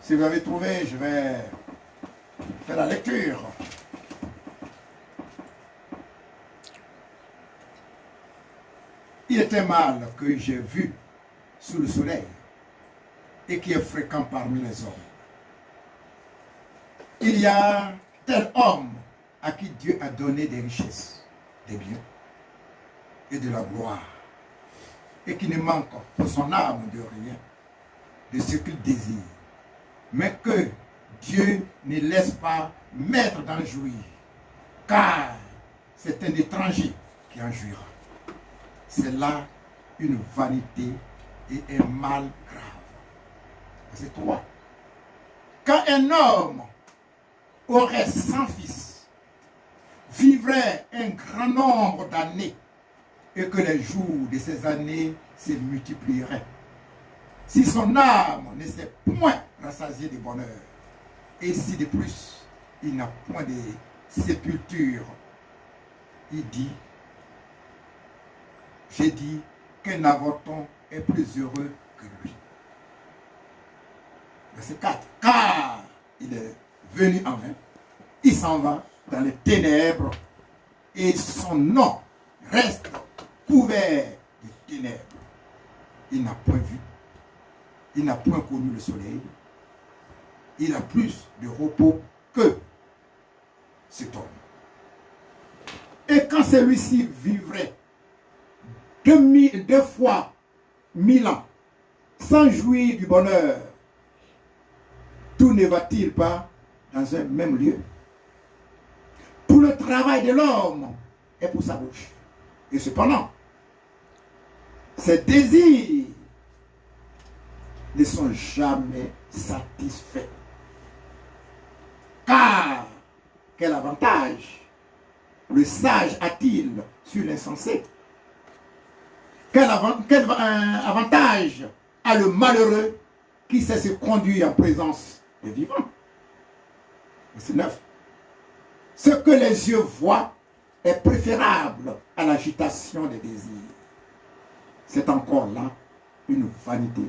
Si vous avez trouvé, je vais faire la lecture. Il est un mal que j'ai vu sous le soleil et qui est fréquent parmi les hommes. Il y a tel homme à qui Dieu a donné des richesses, des biens et de la gloire, et qui ne manque pour son âme de rien, de ce qu'il désire, mais que Dieu ne laisse pas mettre d'en jouir, car c'est un étranger qui en jouira. C'est là une vanité et un mal grave. C'est 3. Quand un homme aurait 100 fils, vivrait un grand nombre d'années, et que les jours de ces années se multiplieraient, si son âme ne s'est point rassasiée de bonheur, et si de plus il n'a point de sépulture, il dit, j'ai dit qu'un avorton est plus heureux que lui. Verset 4. Car il est venu en vain, il s'en va dans les ténèbres, et son nom reste couvert de ténèbres. Il n'a point vu, il n'a point connu le soleil, il a plus de repos que cet homme. Et quand celui-ci vivrait 2 fois 1000 ans sans jouir du bonheur, tout ne va-t-il pas dans un même lieu? Tout le travail de l'homme est pour sa bouche. Et cependant, ses désirs ne sont jamais satisfaits. Car quel avantage le sage a-t-il sur l'insensé? Quel avantage a le malheureux qui sait se conduire en présence des vivants? Verset 9. Ce que les yeux voient est préférable à l'agitation des désirs. C'est encore là une vanité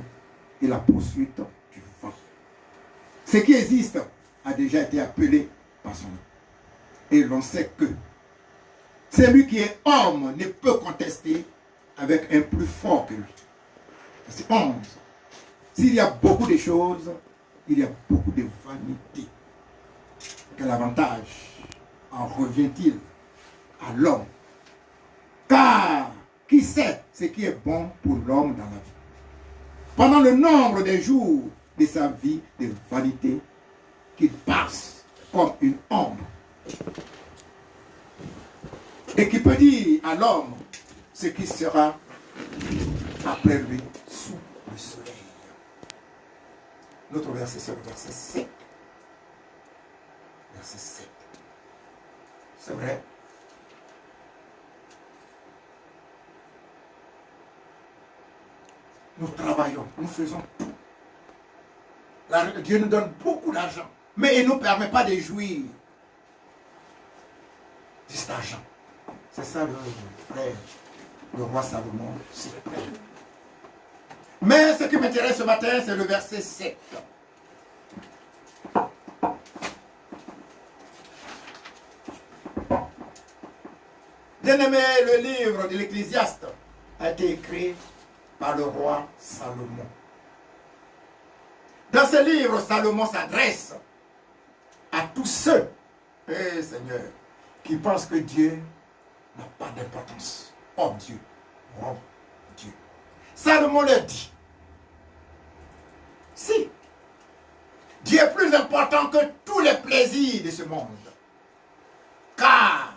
et la poursuite du vent. Ce qui existe a déjà été appelé par son nom. Et l'on sait que celui qui est homme ne peut contester avec un plus fort que lui. C'est 11. S'il y a beaucoup de choses, il y a beaucoup de vanité. Quel avantage en revient-il à l'homme? Car qui sait ce qui est bon pour l'homme dans la vie? Pendant le nombre des jours de sa vie de vanité, qu'il passe comme une ombre. Et qui peut dire à l'homme ce qui sera après lui sous le soleil. Notre verset, c'est le verset 7. Verset 7. C'est vrai. Nous travaillons, nous faisons tout. Dieu nous donne beaucoup d'argent, mais il ne nous permet pas de jouir de cet argent. C'est ça le frère, le roi Salomon. Mais ce qui m'intéresse ce matin, c'est le verset 7. Bien-aimé, le livre de l'Ecclésiaste a été écrit par le roi Salomon. Dans ce livre, Salomon s'adresse à tous ceux, Seigneur, qui pensent que Dieu n'a pas d'importance. Oh Dieu, oh Dieu. Salomon leur dit, si Dieu est plus important que tous les plaisirs de ce monde, car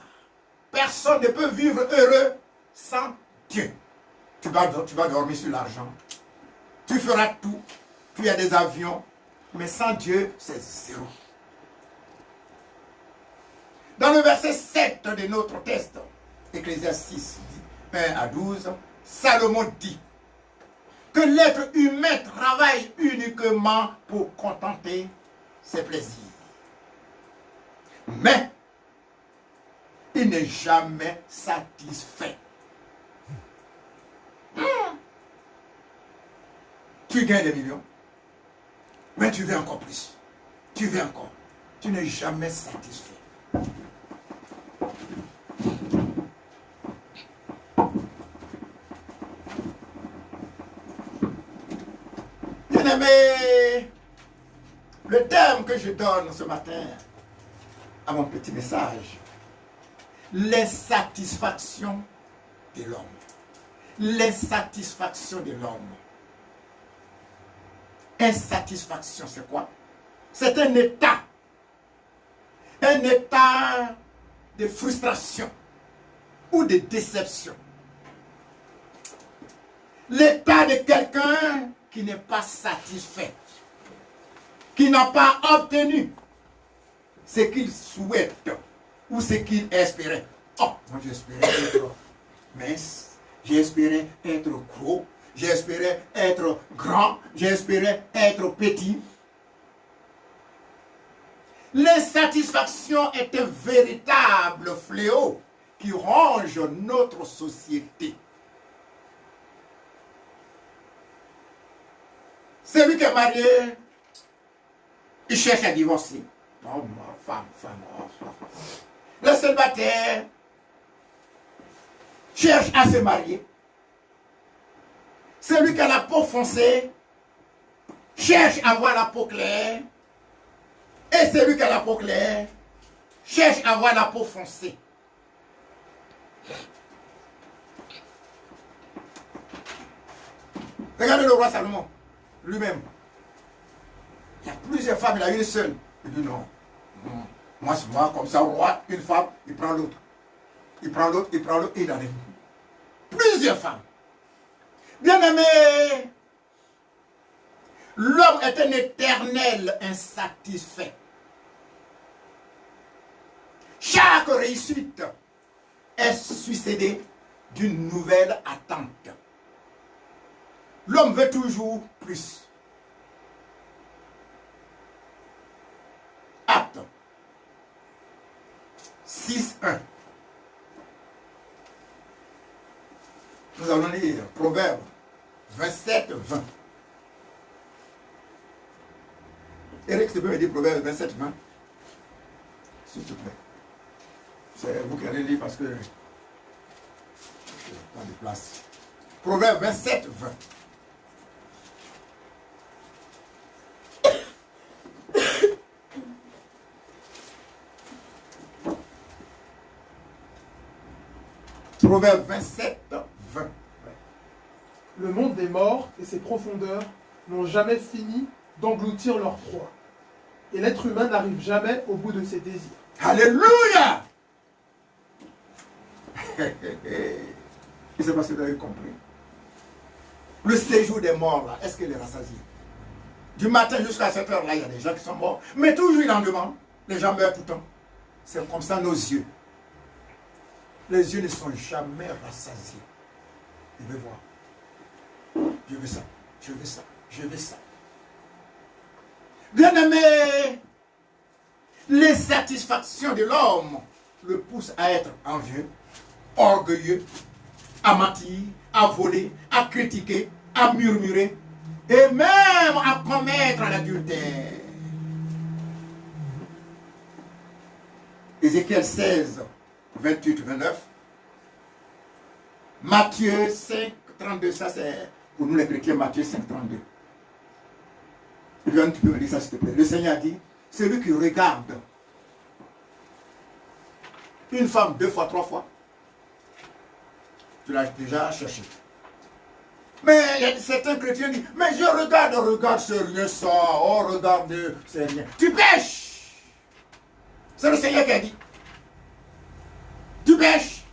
personne ne peut vivre heureux sans Dieu. Tu vas dormir sur l'argent, tu feras tout, tu as des avions, mais sans Dieu, c'est zéro. Dans le verset 7 de notre texte, Ecclésiaste 6, 1 à 12, Salomon dit que l'être humain travaille uniquement pour contenter ses plaisirs. Mais il n'est jamais satisfait. Tu gagnes des millions. Mais tu veux encore plus. Tu veux encore. Tu n'es jamais satisfait. Bien-aimé, le thème que je donne ce matin à mon petit message, l'insatisfaction de l'homme. L'insatisfaction de l'homme. Insatisfaction, c'est quoi? C'est un état de frustration ou de déception. L'état de quelqu'un qui n'est pas satisfait, qui n'a pas obtenu ce qu'il souhaite ou ce qu'il espérait. Oh, moi j'espérais être mince, j'espérais être gros, j'espérais être grand, j'espérais être petit. L'insatisfaction est un véritable fléau qui ronge notre société. Celui qui est marié, il cherche à divorcer. Oh, femme. Le célibataire cherche à se marier. Celui qui a la peau foncée cherche à avoir la peau claire. Et celui qui a la peau claire cherche à avoir la peau foncée. Regardez le roi Salomon, lui-même. Il y a plusieurs femmes, il a une seule. Il dit non. Moi, c'est moi, comme ça, roi, une femme, il prend l'autre. Il prend l'autre, et il en a plusieurs femmes. Bien-aimé, l'homme est un éternel insatisfait. Chaque réussite est succédée d'une nouvelle attente. L'homme veut toujours plus. Acte 6.1. Nous allons lire Proverbe 27.20. Eric, tu peux me dire Proverbe 27.20? S'il te plaît. C'est vous qui allez lire parce que pas de place. Proverbe 27.20. Proverbe 27.20. Le monde des morts et ses profondeurs n'ont jamais fini d'engloutir leur proie. Et l'être humain n'arrive jamais au bout de ses désirs. Alléluia! Je ne sais pas si vous avez compris. Le séjour des morts, là, est-ce qu'il est rassasié? Du matin jusqu'à cette heure-là, il y a des gens qui sont morts. Mais toujours il en demande. Les gens meurent tout le temps. C'est comme ça nos yeux. Les yeux ne sont jamais rassasiés. Je veux voir. Je veux ça. Je veux ça. Je veux ça. Bien-aimé, les satisfactions de l'homme le poussent à être envieux, orgueilleux, à mentir, à voler, à critiquer, à murmurer et même à commettre l'adultère. Ézéchiel 16, 28-29. Matthieu 5, 32, ça c'est pour nous les chrétiens, Matthieu 5, 32. Tu peux me dire ça s'il te plaît. Le Seigneur dit, celui qui regarde une femme 2 fois, 3 fois, tu l'as déjà cherché. Mais il y a certains chrétiens qui disent, mais je regarde, c'est rien ça, oh regarde, c'est rien. Tu pêches. C'est le Seigneur qui a dit. Tu pêches.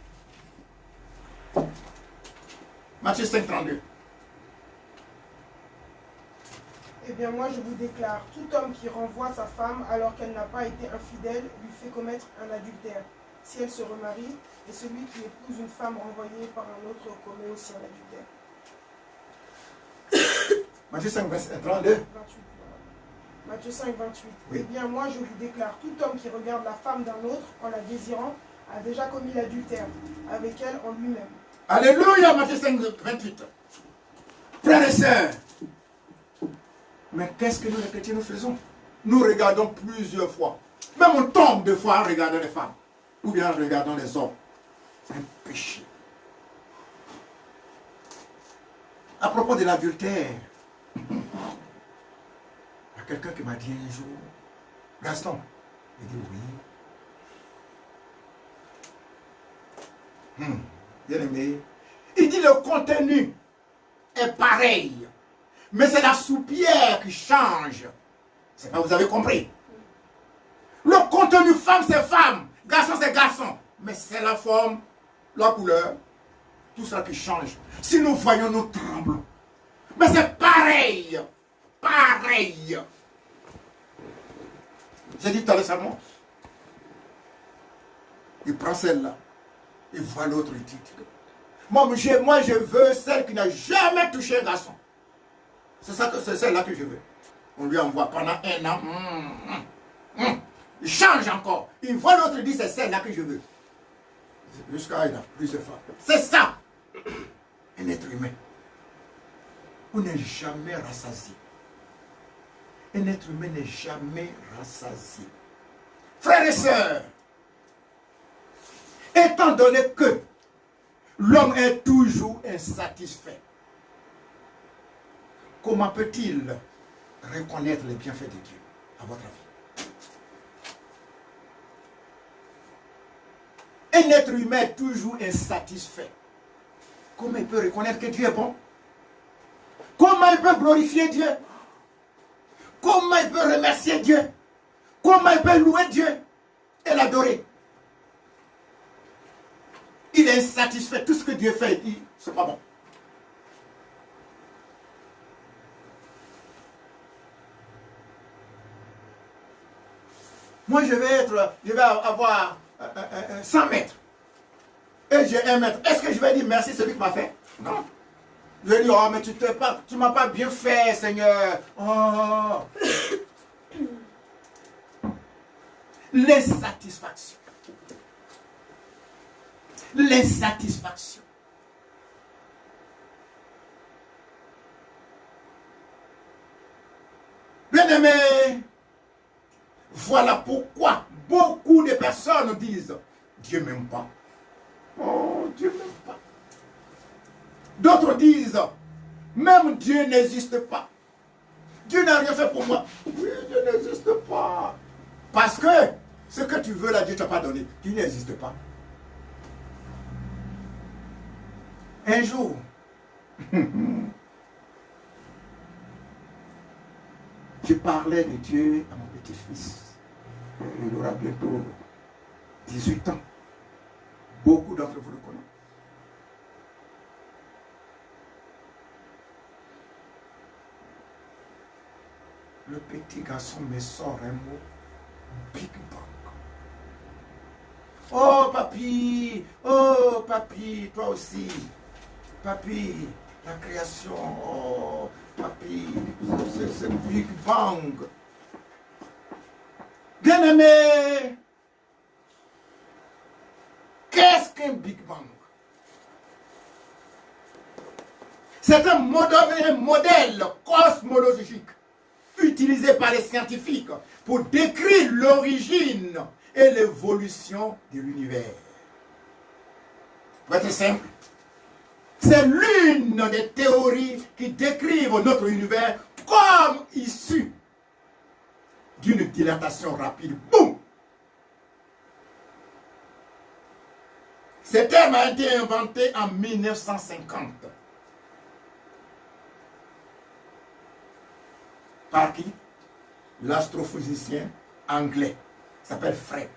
Matthieu 5, 32. Eh bien moi je vous déclare, tout homme qui renvoie sa femme alors qu'elle n'a pas été infidèle lui fait commettre un adultère, si elle se remarie, et celui qui épouse une femme renvoyée par un autre commet aussi un adultère. Matthieu 5, 32. 28, voilà. Matthieu 5, 28. Oui. Eh bien moi je vous déclare, tout homme qui regarde la femme d'un autre en la désirant a déjà commis l'adultère avec elle en lui-même. Alléluia, Matthieu 5, 28. Frères et sœurs, Mais qu'est-ce que nous, les chrétiens, nous faisons? Nous regardons plusieurs fois. Même on tombe deux fois en regardant les femmes. Ou bien en regardant les hommes. C'est un péché. À propos de l'adultère, il y a quelqu'un qui m'a dit un jour, Gaston, il dit oui. Bien aimé, il dit le contenu est pareil, mais c'est la soupière qui change. C'est pas, vous avez compris? Le contenu femme c'est femme, garçon c'est garçon, mais c'est la forme, la couleur, tout ça qui change. Si nous voyons, nous tremblons. Mais c'est pareil. Pareil. J'ai dit tout à l'heure seulement. Il prend celle-là. Il voit l'autre, il dit. Moi, je veux celle qui n'a jamais touché un garçon. C'est celle-là que je veux. On lui envoie pendant un an. Il change encore. Il voit l'autre, il dit c'est celle-là que je veux. Jusqu'à il a plusieurs fois. C'est ça. Un être humain. On n'est jamais rassasié. Un être humain n'est jamais rassasié. Frères et sœurs, étant donné que l'homme est toujours insatisfait, comment peut-il reconnaître les bienfaits de Dieu, à votre avis? Un être humain est toujours insatisfait. Comment il peut reconnaître que Dieu est bon? Comment il peut glorifier Dieu? Comment il peut remercier Dieu? Comment il peut louer Dieu et l'adorer? Il est insatisfait. Tout ce que Dieu fait, il dit, c'est pas bon. Moi, je vais avoir 100 mètres. Et j'ai 1 mètre. Est-ce que je vais dire merci celui qui m'a fait? Non. Je vais dire, oh, mais tu ne m'as pas bien fait, Seigneur. Oh. L'insatisfaction. L'insatisfaction. Bien-aimés, voilà pourquoi beaucoup de personnes disent, Dieu ne m'aime pas. Oh, Dieu ne m'aime pas. D'autres disent, même Dieu n'existe pas. Dieu n'a rien fait pour moi. Oui, Dieu n'existe pas. Parce que ce que tu veux là, Dieu ne t'a pas donné. Dieu n'existe pas. Un jour, je parlais de Dieu à mon petit-fils. Il aura bientôt 18 ans. Beaucoup d'entre vous le connaissent. Le petit garçon me sort un mot, Big Bang. Oh papi, toi aussi. Papi, la création, oh papi, c'est Big Bang. Bien-aimé, qu'est-ce qu'un Big Bang? C'est un modèle cosmologique utilisé par les scientifiques pour décrire l'origine et l'évolution de l'univers. Pour être simple, c'est l'une des théories qui décrivent notre univers comme issu d'une dilatation rapide. Boum! Ce terme a été inventé en 1950. Par qui? L'astrophysicien anglais. Il s'appelle Fred.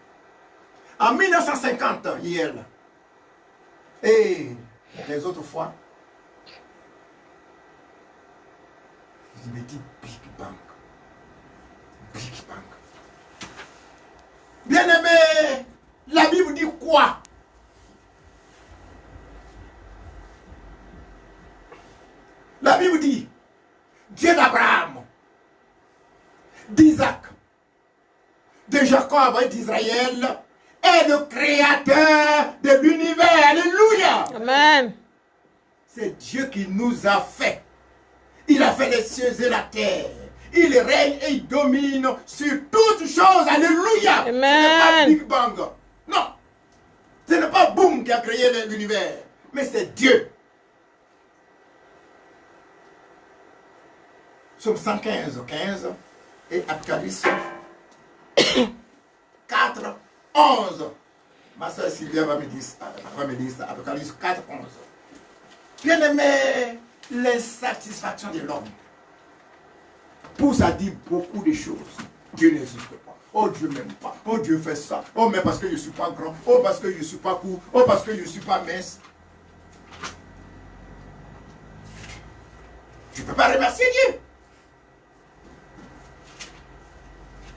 En 1950, hier. Et les autres fois, il me dit Big Bang. Big Bang. Bien-aimé, la Bible dit quoi? La Bible dit Dieu d'Abraham, d'Isaac, de Jacob et d'Israël est le créateur de l'univers. Alléluia. Amen. C'est Dieu qui nous a fait. Il a fait les cieux et la terre. Il règne et il domine sur toutes choses. Alléluia. Amen. Ce n'est pas Big Bang. Non. Ce n'est pas Boom qui a créé l'univers. Mais c'est Dieu. Psaume 115, 15 et Apocalypse 4, 11. Ma soeur Sylvia va me dire ça. Apocalypse 4, 11. Bien-aimé, l'insatisfaction de l'homme pousse à dire beaucoup de choses. Dieu n'existe pas. Oh, Dieu ne m'aime pas. Oh, Dieu fait ça. Oh, mais parce que je ne suis pas grand. Oh, parce que je ne suis pas court. Oh, parce que je ne suis pas mince. Tu ne peux pas remercier Dieu.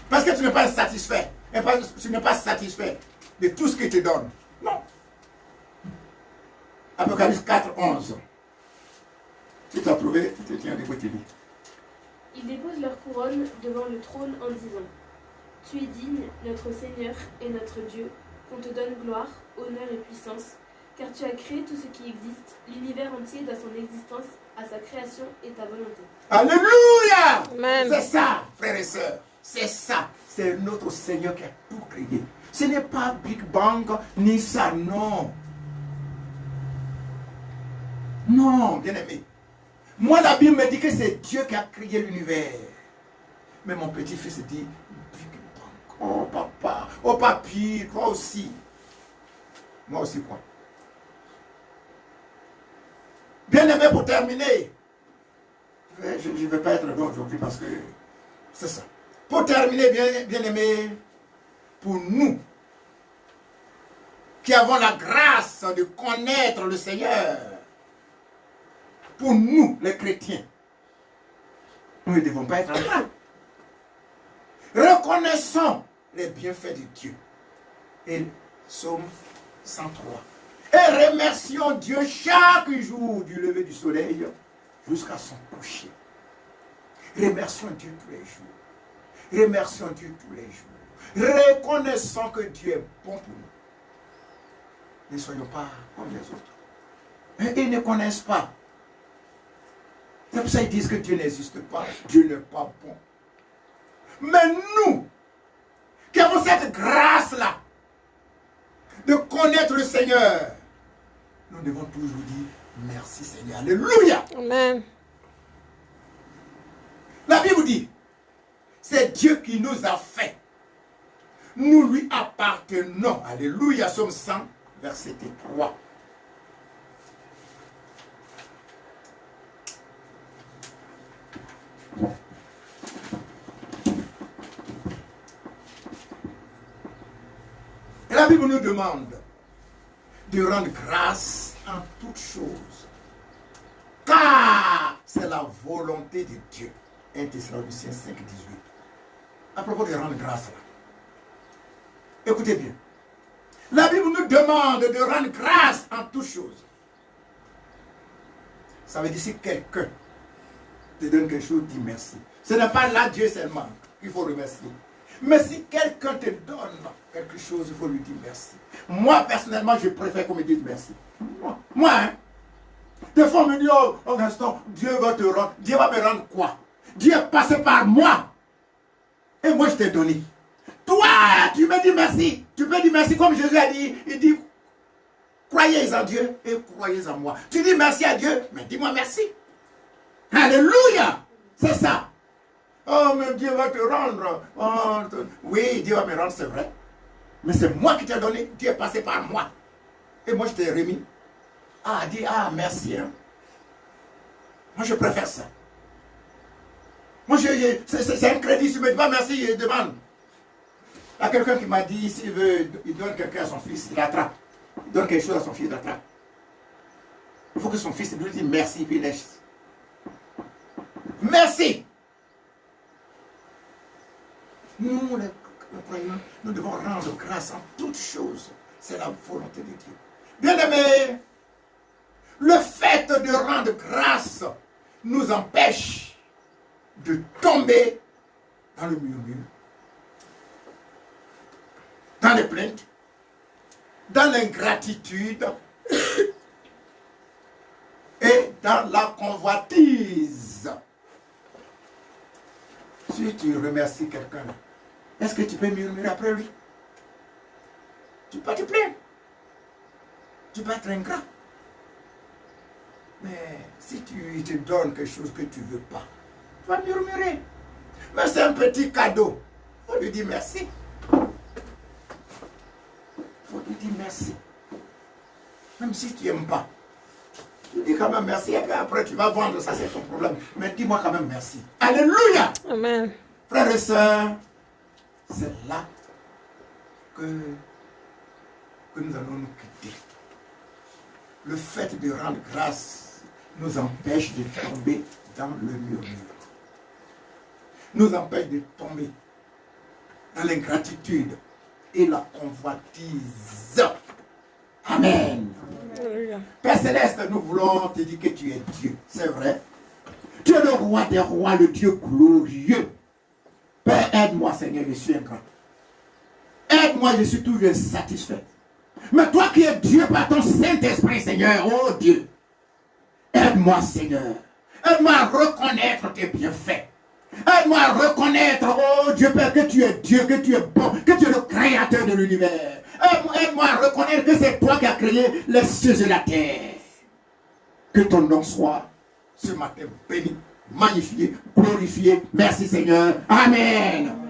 Parce que tu n'es pas satisfait. Et parce que tu n'es pas satisfait de tout ce qu'il te donne. Non. Apocalypse 4, 11. Si tu as trouvé, tu te tiens debout, tu lis. Ils déposent leur couronne devant le trône en disant: Tu es digne, notre Seigneur et notre Dieu, qu'on te donne gloire, honneur et puissance, car tu as créé tout ce qui existe, l'univers entier doit son existence à sa création et ta volonté. Alléluia! Amen. C'est ça, frères et sœurs. C'est ça. C'est notre Seigneur qui a tout créé. Ce n'est pas Big Bang ni ça, non. Non, bien-aimé. Moi, la Bible me dit que c'est Dieu qui a créé l'univers. Mais mon petit-fils dit Big Bang. Oh papa, oh papy, toi aussi. Moi aussi quoi. Bien-aimé, pour terminer, je ne vais pas être long aujourd'hui parce que c'est ça. Pour terminer, bien-aimé, pour nous qui avons la grâce de connaître le Seigneur, pour nous, les chrétiens, nous ne devons pas être là. Reconnaissons les bienfaits de Dieu. Et Psaume 103. Et remercions Dieu chaque jour du lever du soleil jusqu'à son coucher. Remercions Dieu tous les jours. Remercions Dieu tous les jours. Reconnaissons que Dieu est bon pour nous. Ne soyons pas comme les autres. Ils ne connaissent pas. C'est pour ça qu'ils disent que Dieu n'existe pas. Dieu n'est pas bon. Mais nous, qui avons cette grâce-là, de connaître le Seigneur, nous devons toujours dire merci Seigneur. Alléluia. Amen. La Bible dit, c'est Dieu qui nous a fait. Nous lui appartenons. Alléluia. Somme 100, verset 3. Et la Bible nous demande de rendre grâce en toutes choses. Car c'est la volonté de Dieu. 1 Thessaloniciens 5, 18. À propos de rendre grâce là. Écoutez bien. La Bible nous demande de rendre grâce en toutes choses. Ça veut dire si quelqu'un te donne quelque chose, dis merci. Ce n'est pas là Dieu seulement qu'il faut remercier. Mais si quelqu'un te donne quelque chose, il faut lui dire merci. Moi, personnellement, je préfère qu'on me dise merci. Moi, hein. Des fois, on me dit, oh Gaston, Dieu va te rendre. Dieu va me rendre quoi? Dieu est passé par moi. Et moi, je t'ai donné. Toi, tu me dis merci. Tu peux dire merci comme Jésus a dit. Il dit, croyez en Dieu et croyez en moi. Tu dis merci à Dieu, mais dis-moi merci. Alléluia. C'est ça. Oh, mais Dieu va te rendre. Oh, oui, Dieu va me rendre, c'est vrai. Mais c'est moi qui t'ai donné. Dieu est passé par moi. Et moi, je t'ai remis. Ah, dis, ah, merci. Hein. Moi, je préfère ça. Moi, c'est un crédit. Si tu ne me dis pas merci, je demande. Il y a quelqu'un qui m'a dit, s'il veut, il donne quelqu'un à son fils, il attrape. Il donne quelque chose à son fils, il attrape. Il faut que son fils lui dise merci, puis il laisse. Merci. Nous, les croyants, nous devons rendre grâce en toutes choses. C'est la volonté de Dieu. Bien-aimés, le fait de rendre grâce nous empêche de tomber dans le murmure, dans les plaintes, dans l'ingratitude et dans la convoitise. Si tu remercies quelqu'un, est-ce que tu peux murmurer après lui? Tu peux te plaindre. Tu peux être ingrat. Mais si tu te donnes quelque chose que tu ne veux pas, tu vas murmurer. Mais c'est un petit cadeau. Il faut lui dire merci. Il faut lui dire merci. Même si tu n'aimes pas. Tu dis quand même merci et puis après tu vas vendre, ça c'est ton problème. Mais dis-moi quand même merci. Alléluia. Amen. Frères et sœurs, c'est là que nous allons nous quitter. Le fait de rendre grâce nous empêche de tomber dans le murmure. Nous empêche de tomber dans l'ingratitude et la convoitise. Amen. Alléluia. Père Céleste, nous voulons te dire que tu es Dieu. C'est vrai. Tu es le roi des rois, le Dieu glorieux. Père, aide-moi, Seigneur, je suis ingrat. Aide-moi, je suis toujours insatisfait. Mais toi qui es Dieu par ton Saint-Esprit, Seigneur, oh Dieu, aide-moi, Seigneur. Aide-moi à reconnaître tes bienfaits. Aide-moi à reconnaître, oh Dieu Père, que tu es Dieu, que tu es bon, que tu es le créateur de l'univers. Aide-moi à reconnaître que c'est toi qui as créé les cieux et la terre. Que ton nom soit ce matin béni, magnifié, glorifié. Merci Seigneur. Amen.